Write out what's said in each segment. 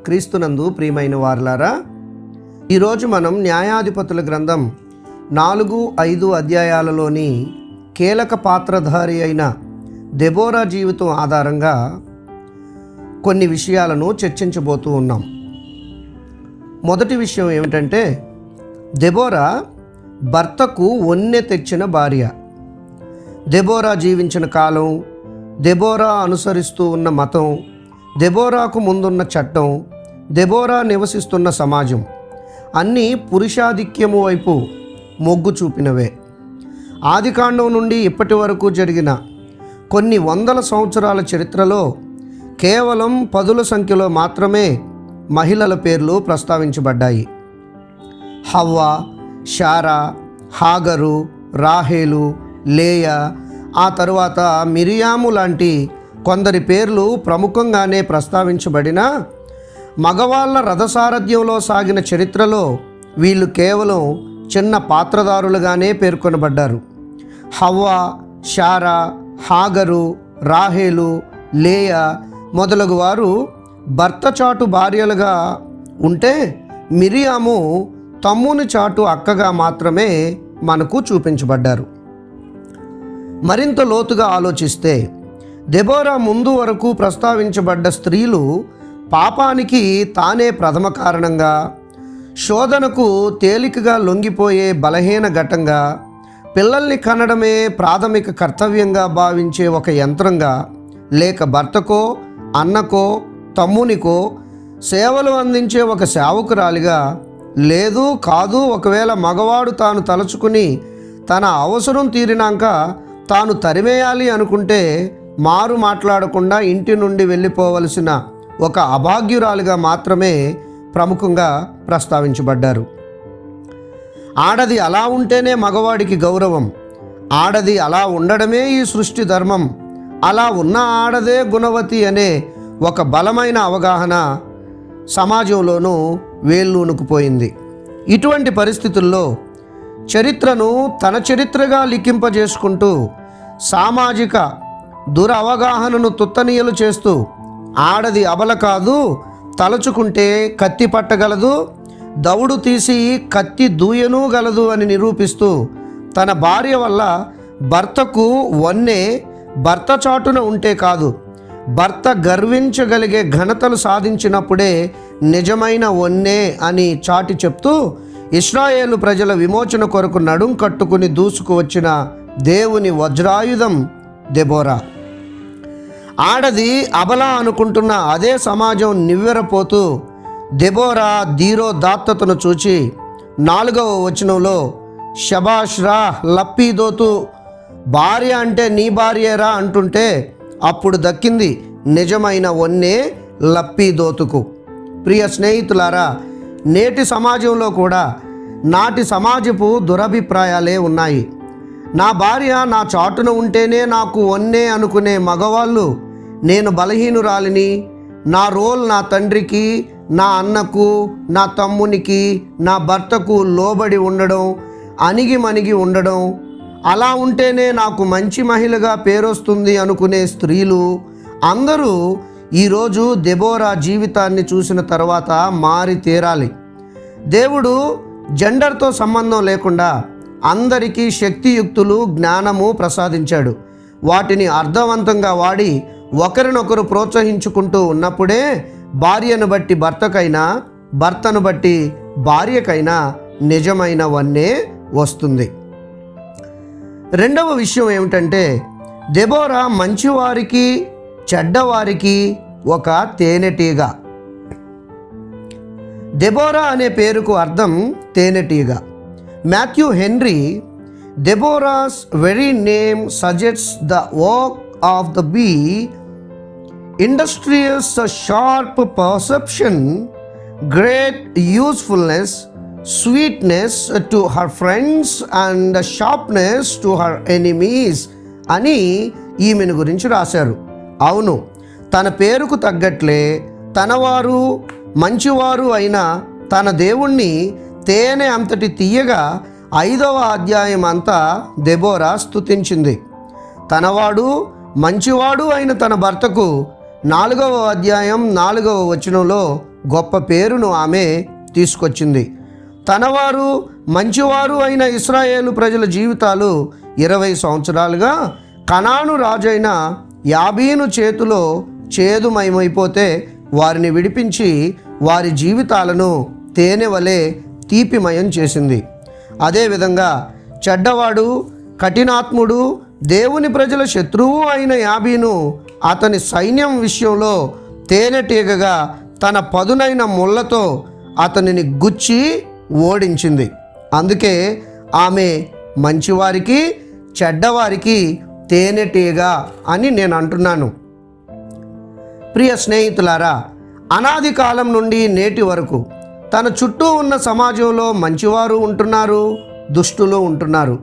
క్రీస్తునందు ప్రియమైన వారలారా, ఈరోజు మనం న్యాయాధిపతుల గ్రంథం 4-5 అధ్యాయాలలోని కీలక పాత్రధారి అయిన దెబోరా జీవితం ఆధారంగా కొన్ని విషయాలను చర్చించబోతూ ఉన్నాం. మొదటి విషయం ఏమిటంటే, దెబోరా భర్తకు వన్నె తెచ్చిన భార్య. దెబోరా జీవించిన కాలం, దెబోరా అనుసరిస్తూ ఉన్న మతం, దెబోరాకు ముందున్న చట్టం, దెబోరా నివసిస్తున్న సమాజం అన్నీ పురుషాధిక్యము వైపు మొగ్గు చూపినవే. ఆదికాండం నుండి ఇప్పటి వరకు జరిగిన కొన్ని వందల సంవత్సరాల చరిత్రలో కేవలం 10ల సంఖ్యలో మాత్రమే మహిళల పేర్లు ప్రస్తావించబడ్డాయి. హవ్వా, శారా, హాగరు, రాహేలు, లేయా, ఆ తరువాత మిరియాము లాంటి కొందరి పేర్లు ప్రముఖంగానే ప్రస్తావించబడినా, మగవాళ్ళ రథసారథ్యంలో సాగిన చరిత్రలో వీళ్ళు కేవలం చిన్న పాత్రదారులుగానే పేర్కొనబడ్డారు. హవ్వా, శారా, హాగరు, రాహేలు, లేయా మొదలగు వారు భర్త చాటు భార్యలుగా ఉంటే, మిరియాము తమ్ముని చాటు అక్కగా మాత్రమే మనకు చూపించబడ్డారు. మరింత లోతుగా ఆలోచిస్తే, దెబోరా ముందు వరకు ప్రస్తావించబడ్డ స్త్రీలు పాపానికి తానే ప్రథమ కారణంగా, శోధనకు తేలికగా లొంగిపోయే బలహీన ఘటంగా, పిల్లల్ని కనడమే ప్రాథమిక కర్తవ్యంగా భావించే ఒక యంత్రంగా, లేక భర్తకో, అన్నకో, తమ్మునికో సేవలు అందించే ఒక సేవకురాలిగా, లేదు కాదు ఒకవేళ మగవాడు తాను తలుచుకుని తన అవసరం తీరినాక తాను తరిమేయాలి అనుకుంటే మారు మాట్లాడకుండా ఇంటి నుండి వెళ్ళిపోవలసిన ఒక అభాగ్యురాలిగా మాత్రమే ప్రముఖంగా ప్రస్తావించబడ్డారు. ఆడది అలా ఉంటేనే మగవాడికి గౌరవం, ఆడది అలా ఉండడమే ఈ సృష్టి ధర్మం, అలా ఉన్న ఆడదే గుణవతి అనే ఒక బలమైన అవగాహన సమాజంలోనూ వేళ్ళూనుకుపోయింది. ఇటువంటి పరిస్థితుల్లో చరిత్రను తన చరిత్రగా లిఖింపజేసుకుంటూ సామాజిక దురవగాహనను తుత్తనీయలు చేస్తూ, ఆడది అబల కాదు, తలుచుకుంటే కత్తి పట్టగలదు, దౌడు తీసి కత్తి దూయనూ గలదు అని నిరూపిస్తూ, తన భార్య వల్ల భర్తకు వన్నె భర్త చాటున ఉంటే కాదు, భర్త గర్వించగలిగే ఘనతలు సాధించినప్పుడే నిజమైన వన్నె అని చాటి చెప్తూ, ఇశ్రాయేలు ప్రజల విమోచన కొరకు నడుం కట్టుకుని దూసుకు వచ్చిన దేవుని వజ్రాయుధం దెబోరా. ఆడది అబల అనుకుంటున్న అదే సమాజం నివ్వెరపోతూ దెబోరా ధీరోదాత్తతను చూచి 4వ వచనంలో షబాష్ రా లప్పీదోతు, భార్య అంటే నీ భార్యేరా అంటుంటే అప్పుడు దక్కింది నిజమైన వన్నె లప్పీదోతుకు. ప్రియ స్నేహితులారా, నేటి సమాజంలో కూడా నాటి సమాజపు దురభిప్రాయాలే ఉన్నాయి. నా భార్య నా చాటున ఉంటేనే నాకు వన్నె అనుకునే మగవాళ్ళు, నేను బలహీనురాలిని, నా రోల్ నా తండ్రికి, నా అన్నకు, నా తమ్మునికి, నా భర్తకు లోబడి ఉండడం, అణిగి ఉండడం, అలా ఉంటేనే నాకు మంచి మహిళగా పేరొస్తుంది అనుకునే స్త్రీలు అందరూ ఈరోజు దెబోరా జీవితాన్ని చూసిన తర్వాత మారి తీరాలి. దేవుడు జెండర్తో సంబంధం లేకుండా అందరికీ శక్తియుక్తులు, జ్ఞానము ప్రసాదించాడు. వాటిని అర్థవంతంగా వాడి ఒకరినొకరు ప్రోత్సహించుకుంటూ ఉన్నప్పుడే భార్యను బట్టి భర్తకైనా, భర్తను బట్టి భార్యకైనా నిజమైన వన్నె వస్తుంది. రెండవ విషయం ఏమిటంటే, దెబోరా మంచివారికి చెడ్డవారికి ఒక తేనెటీగ. దెబోరా అనే పేరుకు అర్థం తేనెటీగ. Matthew Henry, Deborah's very name suggests the work of the bee, industrious sharp perception, great usefulness, sweetness to her friends and sharpness to her enemies అని ఈమెను గురించి రాశారు. అవును, తన పేరుకు తగ్గట్లే తనవారు మంచివారు అయిన తన దేవుణ్ణి తేనె అంతటి తీయగా 5వ అధ్యాయం అంతా దెబోరా స్తుతించింది. తనవాడు మంచివాడు అయిన తన భర్తకు 4వ అధ్యాయం 4వ వచనంలో గొప్ప పేరును ఆమె తీసుకొచ్చింది. తనవారు మంచివారు అయిన ఇశ్రాయేలు ప్రజల జీవితాలు 20 సంవత్సరాలుగా కనాను రాజైన యాబీను చేతిలో చేదుమయమైపోతే వారిని విడిపించి వారి జీవితాలను తేనె వలె తీపిమయం చేసింది. అదేవిధంగా చెడ్డవాడు, కఠినాత్ముడు, దేవుని ప్రజల శత్రువు అయిన యాబీను అతని సైన్యం విషయంలో తేనెటీగగా తన పదునైన ముళ్ళతో అతనిని గుచ్చి ఓడించింది. అందుకే ఆమె మంచివారికి చెడ్డవారికి తేనెటీగ అని నేను అంటున్నాను. ప్రియ స్నేహితులారా, అనాది కాలం నుండి నేటి వరకు తన చుట్టూ ఉన్న సమాజంలో మంచివారు ఉంటున్నారు, దుష్టులు ఉంటున్నారు.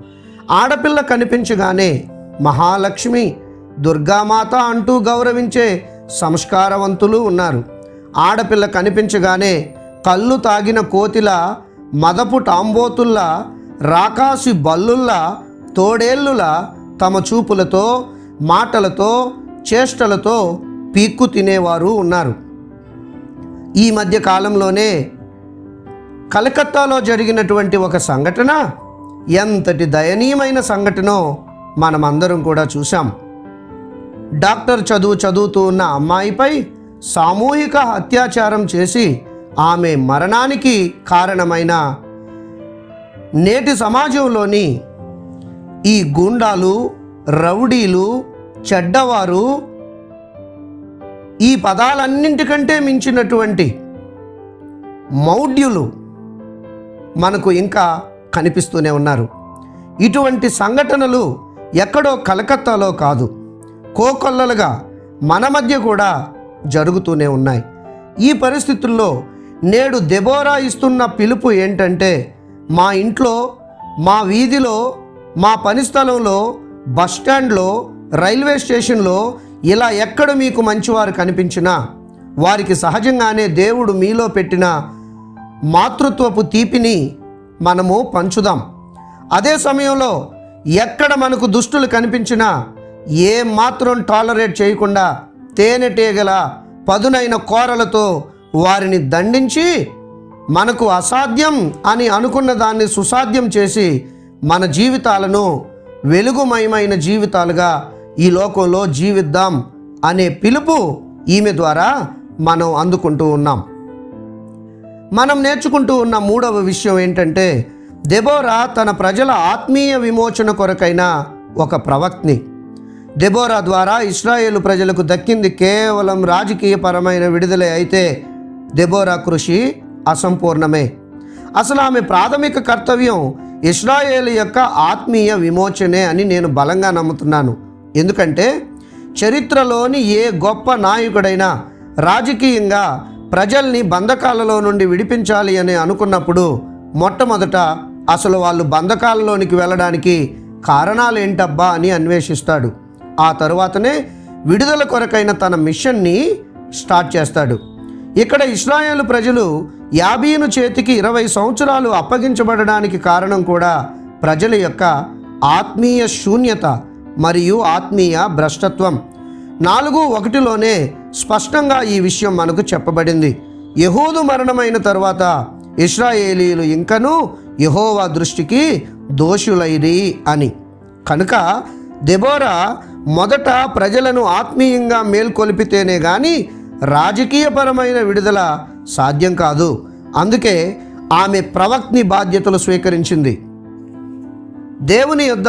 ఆడపిల్ల కనిపించగానే మహాలక్ష్మి, దుర్గామాత అంటూ గౌరవించే సంస్కారవంతులు ఉన్నారు. ఆడపిల్ల కనిపించగానే కళ్ళు తాగిన కోతిల, మదపు టాంబోతుల్లా, రాకాసి బల్లుల్లా, తోడేళ్ళులా తమ చూపులతో, మాటలతో, చేష్టలతో పీక్కు తినేవారు ఉన్నారు. ఈ మధ్య కాలంలోనే కలకత్తాలో జరిగినటువంటి ఒక సంఘటన ఎంతటి దయనీయమైన సంఘటనో మనమందరం కూడా చూసాం. డాక్టర్ చదువుతూ ఉన్న అమ్మాయిపై సామూహిక అత్యాచారం చేసి ఆమె మరణానికి కారణమైన నేటి సమాజంలోని ఈ గూండాలు, రౌడీలు, చెడ్డవారు, ఈ పదాలన్నింటికంటే మించినటువంటి మౌఢ్యులు మనకు ఇంకా కనిపిస్తూనే ఉన్నారు. ఇటువంటి సంఘటనలు ఎక్కడో కలకత్తాలో కాదు, కోకొల్లలుగా మన మధ్య కూడా జరుగుతూనే ఉన్నాయి. ఈ పరిస్థితుల్లో నేడు దెబోరా ఇస్తున్న పిలుపు ఏంటంటే, మా ఇంట్లో, మా వీధిలో, మా పని స్థలంలో, బస్టాండ్లో, రైల్వే స్టేషన్లో ఇలా ఎక్కడ మీకు మంచివారు కనిపించినా వారికి సహజంగానే దేవుడు మీలో పెట్టిన మాతృత్వపు తీపిని మనము పంచుదాం. అదే సమయంలో ఎక్కడ మనకు దుష్టులు కనిపించినా ఏ మాత్రం టాలరేట్ చేయకుండా తేనెటీగల పదునైన కోరలతో వారిని దండించి మనకు అసాధ్యం అని అనుకున్న దాన్ని సుసాధ్యం చేసి మన జీవితాలను వెలుగుమయమైన జీవితాలుగా ఈ లోకంలో జీవిద్దాం అనే పిలుపు ఈమె ద్వారా మనం అందుకుంటూ ఉన్నాం. మనం నేర్చుకుంటూ ఉన్న మూడవ విషయం ఏంటంటే, దెబోరా తన ప్రజల ఆత్మీయ విమోచన కొరకైన ఒక ప్రవక్తని. దెబోరా ద్వారా ఇశ్రాయేలు ప్రజలకు దక్కింది కేవలం రాజకీయపరమైన విడుదలే అయితే దెబోరా కృషి అసంపూర్ణమే. అసలు ఆమె ప్రాథమిక కర్తవ్యం ఇశ్రాయేలు యొక్క ఆత్మీయ విమోచనే అని నేను బలంగా నమ్ముతున్నాను. ఎందుకంటే చరిత్రలోని ఏ గొప్ప నాయకుడైనా రాజకీయంగా ప్రజల్ని బంధకాలలో నుండి విడిపించాలి అని అనుకున్నప్పుడు మొట్టమొదట అసలు వాళ్ళు బంధకాలలోనికి వెళ్ళడానికి కారణాలు ఏంటబ్బా అని అన్వేషిస్తాడు. ఆ తరువాతనే విడుదల కొరకైన తన మిషన్ని స్టార్ట్ చేస్తాడు. ఇక్కడ ఇశ్రాయేలు ప్రజలు యాబీను చేతికి 20 సంవత్సరాలు అప్పగించబడడానికి కారణం కూడా ప్రజల యొక్క ఆత్మీయ శూన్యత మరియు ఆత్మీయ భ్రష్టత్వం. 4:1లోనే స్పష్టంగా ఈ విషయం మనకు చెప్పబడింది. యెహూదు మరణమైన తరువాత ఇశ్రాయేలీయులు ఇంకనూ యెహోవా దృష్టికి దోషులైరి అని. కనుక దెబోరా మొదట ప్రజలను ఆత్మీయంగా మేల్కొల్పితేనే కానీ రాజకీయపరమైన విడుదల సాధ్యం కాదు. అందుకే ఆమె ప్రవక్తని బాధ్యతలు స్వీకరించింది. దేవుని యొద్ద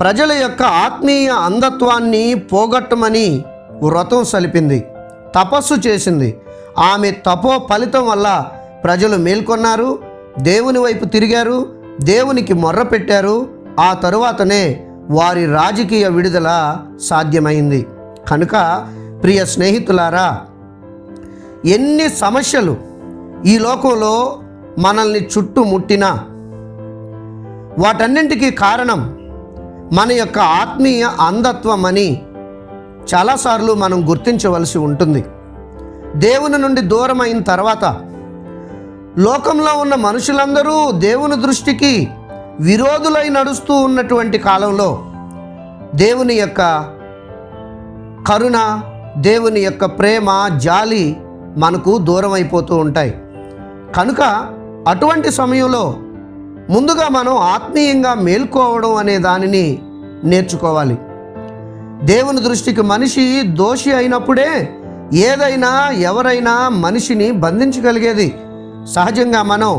ప్రజల యొక్క ఆత్మీయ అంధత్వాన్ని పోగొట్టమని వ్రతం సలిపింది, తపస్సు చేసింది. ఆమె తపో ఫలితం వల్ల ప్రజలు మేల్కొన్నారు, దేవుని వైపు తిరిగారు, దేవునికి మొర్ర పెట్టారు. ఆ తరువాతనే వారి రాజకీయ విడుదల సాధ్యమైంది. కనుక ప్రియ స్నేహితులారా, ఎన్ని సమస్యలు ఈ లోకంలో మనల్ని చుట్టుముట్టినా వాటన్నింటికీ కారణం మన యొక్క ఆత్మీయ అంధత్వం అని చాలాసార్లు మనం గుర్తించవలసి ఉంటుంది. దేవుని నుండి దూరం అయిన తర్వాత లోకంలో ఉన్న మనుషులందరూ దేవుని దృష్టికి విరోధులై నడుస్తూ ఉన్నటువంటి కాలంలో దేవుని యొక్క కరుణ, దేవుని యొక్క ప్రేమ, జాలి మనకు దూరం అయిపోతూ ఉంటాయి. కనుక అటువంటి సమయంలో ముందుగా మనం ఆత్మీయంగా మేల్కోవడం అనే దానిని నేర్చుకోవాలి. దేవుని దృష్టికి మనిషి దోషి అయినప్పుడే ఏదైనా ఎవరైనా మనిషిని బంధించగలిగేది. సహజంగా మనం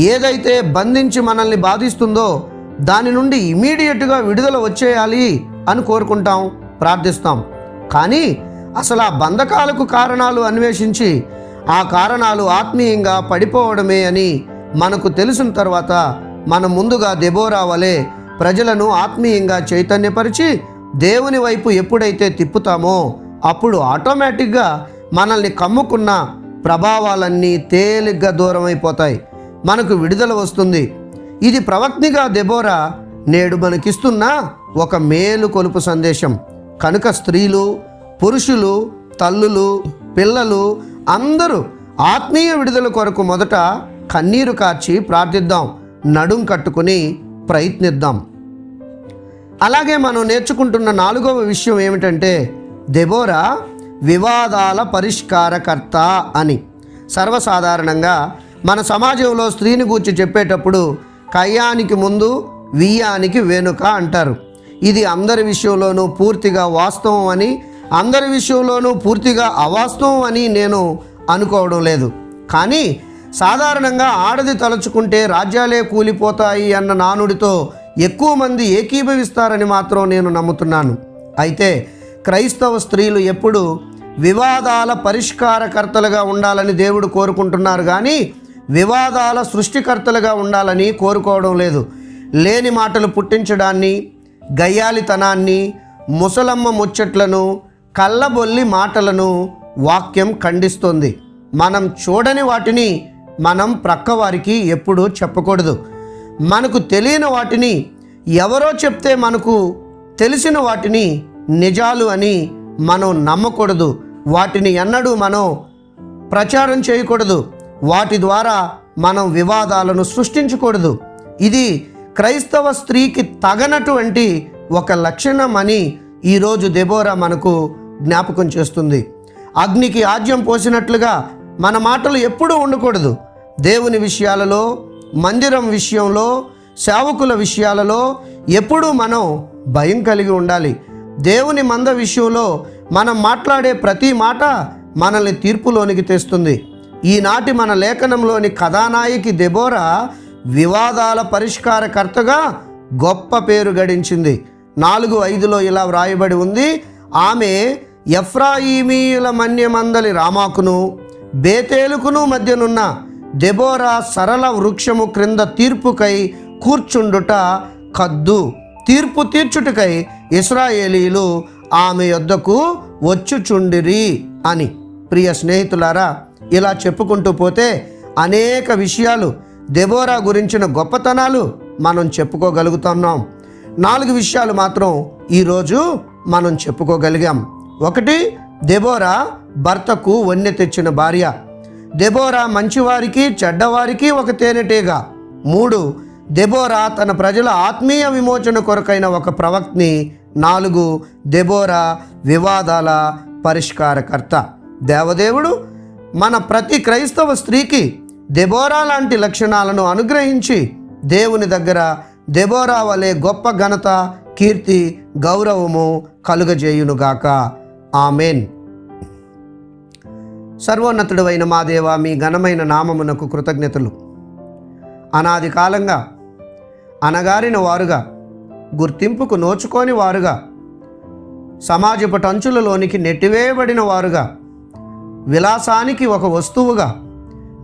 ఏదైతే బంధించి మనల్ని బాధిస్తుందో దాని నుండి ఇమీడియట్గా విడుదల వచ్చేయాలి అని కోరుకుంటాం, ప్రార్థిస్తాం. కానీ అసలు ఆ బంధకాలకు కారణాలు అన్వేషించి ఆ కారణాలు ఆత్మీయంగా పడిపోవడమే అని మనకు తెలిసిన తర్వాత మనం ముందుగా దెబోరా వలె ప్రజలను ఆత్మీయంగా చైతన్యపరిచి దేవుని వైపు ఎప్పుడైతే తిప్పుతామో అప్పుడు ఆటోమేటిక్గా మనల్ని కమ్ముకున్న ప్రభావాలన్నీ తేలిగ్గా దూరం అయిపోతాయి, మనకు విడుదల వస్తుంది. ఇది ప్రవక్తిగా దెబోరా నేడు మనకిస్తున్న ఒక మేలు కొలుపు సందేశం. కనుక స్త్రీలు, పురుషులు, తల్లులు, పిల్లలు అందరూ ఆత్మీయ విడుదల కొరకు మొదట కన్నీరు కార్చి ప్రార్థిద్దాం, నడుం కట్టుకుని ప్రయత్నిద్దాం. అలాగే మనం నేర్చుకుంటున్న 4వ విషయం ఏమిటంటే దెబోరా వివాదాల పరిష్కారకర్త అని. సర్వసాధారణంగా మన సమాజంలో స్త్రీని గూర్చి చెప్పేటప్పుడు కయ్యానికి ముందు వియ్యానికి వెనుక అంటారు. ఇది అందరి విషయంలోనూ పూర్తిగా వాస్తవం అని, అందరి విషయంలోనూ పూర్తిగా అవాస్తవం అని నేను అనుకోవడం లేదు. కానీ సాధారణంగా ఆడది తలుచుకుంటే రాజ్యాలే కూలిపోతాయి అన్న నానుడితో ఎక్కువ మంది ఏకీభవిస్తారని మాత్రం నేను నమ్ముతున్నాను. అయితే క్రైస్తవ స్త్రీలు ఎప్పుడు వివాదాల పరిష్కారకర్తలుగా ఉండాలని దేవుడు కోరుకుంటున్నారు, కానీ వివాదాల సృష్టికర్తలుగా ఉండాలని కోరుకోవడం లేదు. లేని మాటలు పుట్టించడాన్ని, గయ్యాలితనాన్ని, ముసలమ్మ ముచ్చట్లను, కళ్ళబొల్లి మాటలను వాక్యం ఖండిస్తుంది. మనం చూడని వాటిని మనం ప్రక్కవారికి ఎప్పుడూ చెప్పకూడదు. మనకు తెలియని వాటిని ఎవరో చెప్తే మనకు తెలిసిన వాటిని నిజాలు అని మనం నమ్మకూడదు. వాటిని ఎన్నడూ మనం ప్రచారం చేయకూడదు. వాటి ద్వారా మనం వివాదాలను సృష్టించకూడదు. ఇది క్రైస్తవ స్త్రీకి తగనటువంటి ఒక లక్షణం అని ఈరోజు దెబోరా మనకు జ్ఞాపకం చేస్తుంది. అగ్నికి ఆజ్యం పోసినట్లుగా మన మాటలు ఎప్పుడూ ఉండకూడదు. దేవుని విషయాలలో, మందిరం విషయంలో, సేవకుల విషయాలలో ఎప్పుడూ మనం భయం కలిగి ఉండాలి. దేవుని మంద విషయంలో మనం మాట్లాడే ప్రతి మాట మనల్ని తీర్పులోనికి తెస్తుంది. ఈనాటి మన లేఖనంలోని కథానాయకి దెబోరా వివాదాల పరిష్కారకర్తగా గొప్ప పేరు గడించింది. 4:5లో ఇలా వ్రాయబడి ఉంది, ఆమె ఎఫ్రాయిమీయుల మన్యమందలి రామాకును బేతేలుకును మధ్యనున్న దెబోరా సరళ వృక్షము క్రింద తీర్పుకై కూర్చుండుట కద్దు. తీర్పు తీర్చుటకై ఇశ్రాయేలీలు ఆమె యొద్దకు వచ్చుచుండిరి అని. ప్రియ స్నేహితులారా, ఇలా చెప్పుకుంటూ పోతే అనేక విషయాలు దెబోరా గురించిన గొప్పతనాలు మనం చెప్పుకోగలుగుతున్నాం. 4 విషయాలు మాత్రం ఈరోజు మనం చెప్పుకోగలిగాం. 1, దెబోరా భర్తకు వన్నె తెచ్చిన భార్య. దెబోరా మంచివారికి చెడ్డవారికి ఒక తేనెటీగ. 3, దెబోరా తన ప్రజల ఆత్మీయ విమోచన కొరకైన ఒక ప్రవక్తని. 4, దెబోరా వివాదాల పరిష్కారకర్త. దేవదేవుడు మన ప్రతి క్రైస్తవ స్త్రీకి దెబోరా లాంటి లక్షణాలను అనుగ్రహించి దేవుని దగ్గర దెబోరా వలె గొప్ప ఘనత, కీర్తి, గౌరవము కలుగజేయునుగాక. ఆమెన్. సర్వోన్నతుడైన మా దేవ, మీ ఘనమైన నామమునకు కృతజ్ఞతలు. అనాది కాలంగా అనగారిన వారుగా, గుర్తింపుకు నోచుకోని వారుగా, సమాజపు టంచులలోనికి నెట్టివేయబడిన వారుగా, విలాసానికి ఒక వస్తువుగా,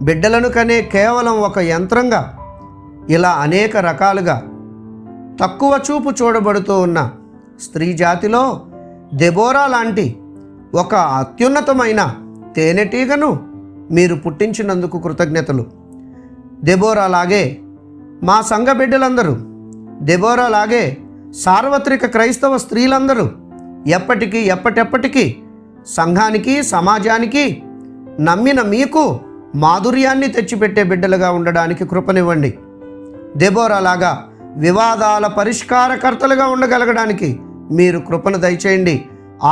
బిడ్డలను కనే కేవలం ఒక యంత్రంగా, ఇలా అనేక రకాలుగా తక్కువ చూపు చూడబడుతూ ఉన్న స్త్రీ జాతిలో దెబోరా లాంటి ఒక అత్యున్నతమైన తేనెటీగను మీరు పుట్టించినందుకు కృతజ్ఞతలు. దెబోరా లాగే మా సంఘ బిడ్డలందరూ, దెబోరా లాగే సార్వత్రిక క్రైస్తవ స్త్రీలందరూ ఎప్పటికీ సంఘానికి, సమాజానికి, నమ్మిన మీకు మాధుర్యాన్ని తెచ్చిపెట్టే బిడ్డలుగా ఉండడానికి కృపనివ్వండి. దెబోరా లాగా వివాదాల పరిష్కారకర్తలుగా ఉండగలగడానికి మీరు కృపను దయచేయండి.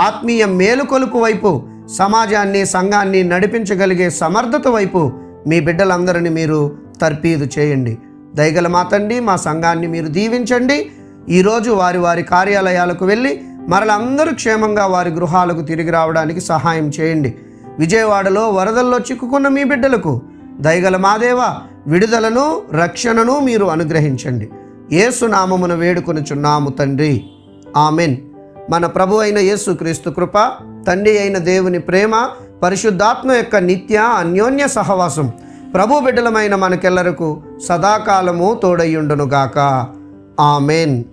ఆత్మీయ మేలుకొలుపు వైపు సమాజాన్ని, సంఘాన్ని నడిపించగలిగే సమర్థత వైపు మీ బిడ్డలందరినీ మీరు తర్పీదు చేయండి. దయగల మా తండ్రి, మా సంఘాన్ని మీరు దీవించండి. ఈరోజు వారి వారి కార్యాలయాలకు వెళ్ళి మరలందరూ క్షేమంగా వారి గృహాలకు తిరిగి రావడానికి సహాయం చేయండి. విజయవాడలో వరదల్లో చిక్కుకున్న మీ బిడ్డలకు దయగల మా దేవా విడుదలను, రక్షణను మీరు అనుగ్రహించండి. యేసు నామమున వేడుకొనుచున్నాము తండ్రి, ఆమెన్. మన ప్రభు అయిన యేసుక్రీస్తు కృప, తండ్రి అయిన దేవుని ప్రేమ, పరిశుద్ధాత్మ యొక్క నిత్య అన్యోన్య సహవాసం ప్రభు బిడ్డలమైన మనకెల్లరకు సదాకాలము తోడయ్యుండునుగాక. ఆమెన్.